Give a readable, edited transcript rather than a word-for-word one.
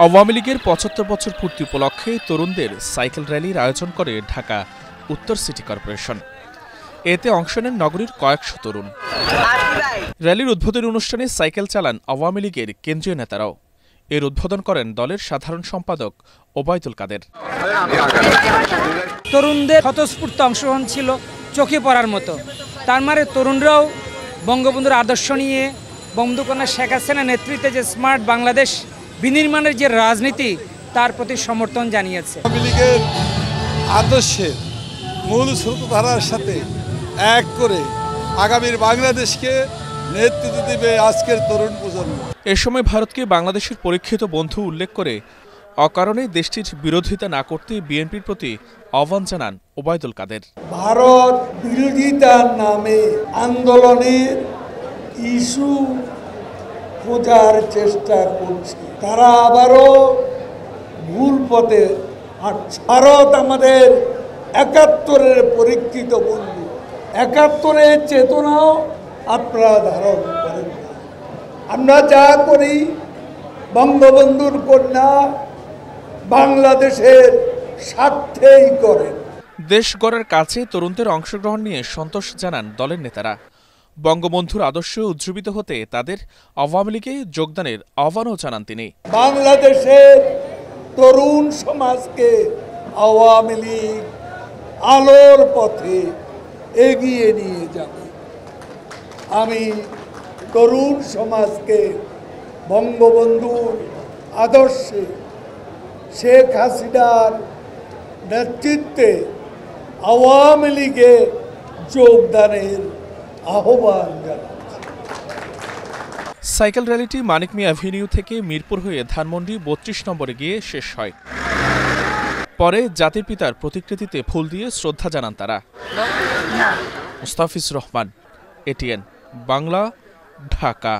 আওয়ামী লীগের ৭৫ বছর পূর্তি উপলক্ষে তরুণদের সাইকেল র্যালির আয়োজন করে ঢাকা উত্তর সিটি কর্পোরেশন। এতে অংশ নেন নগরীর কয়েকশো তরুণ। র্যালির উদ্বোধনী অনুষ্ঠানে সাইকেল চালান আওয়ামী লীগের কেন্দ্রীয় নেতারাও। এর উদ্বোধন করেন দলের সাধারণ সম্পাদক ওবায়দুল কাদের। তরুণদের স্বতঃস্ফূর্ত অংশগ্রহণ ছিল চোখে পড়ার মতো। তার মানে তরুণরাও বঙ্গবন্ধুর আদর্শ নিয়ে বঙ্গবন্ধু শেখ হাসিনার নেতৃত্বে যে স্মার্ট বাংলাদেশ বিনির্মাণের যে রাজনীতি তার প্রতি সমর্থন জানিয়েছে। আওয়ামী লীগের আদর্শের মূল স্রোতধারার সাথে এক করে আগামীর বাংলাদেশকে নেতৃত্ব দেবে আজকের তরুণ প্রজন্ম। এ সময় ভারতকে বাংলাদেশের পরীক্ষিত বন্ধু উল্লেখ করে অকারণে দেশটির বিরোধিতা না করতে বিএনপির প্রতি আহ্বান জানান ওবায়দুল কাদের। ভারত বিরোধিতার নামে আন্দোলনের ইস্যু খোঁজার চেষ্টা করছে, তারা আবারও ভুল পথে হাঁটছে। ভারত আমাদের ৭১-এর পরীক্ষিত বন্ধু, ৭১-এর চেতনাও আপনারা ধারণ করেন। আমরা যা করি বঙ্গবন্ধুর কন্যা বাংলাদেশের স্বার্থেই করেন। দেশ গড়ার কাছে তরুণদের অংশগ্রহণ নিয়ে সন্তোষ জানান দলের নেতারা। বঙ্গবন্ধুর আদর্শ উজ্জীবিত হতে তাদের আওয়ামী লীগে যোগদানের আহ্বানও জানান তিনি। বাংলাদেশের তরুণ সমাজকে আওয়ামী লীগ আলোর পথে এগিয়ে নিয়ে যাবে। আমি তরুণ সমাজকে বঙ্গবন্ধুর আদর্শে শেখ হাসিনার নেতৃত্বে আওয়ামী লীগে যোগদানের আহ্বান জানাচ্ছি। সাইকেল র্যালিটি মানিক মিয়া অ্যাভিনিউ থেকে মিরপুর হয়ে ধানমন্ডি ৩২ নম্বরে গিয়ে শেষ হয়। পরে জাতির পিতার প্রতিকৃতিতে ফুল দিয়ে শ্রদ্ধা জানান তারা। মুস্তাফিজ রহমান, এটিএন বাংলা, ঢাকা।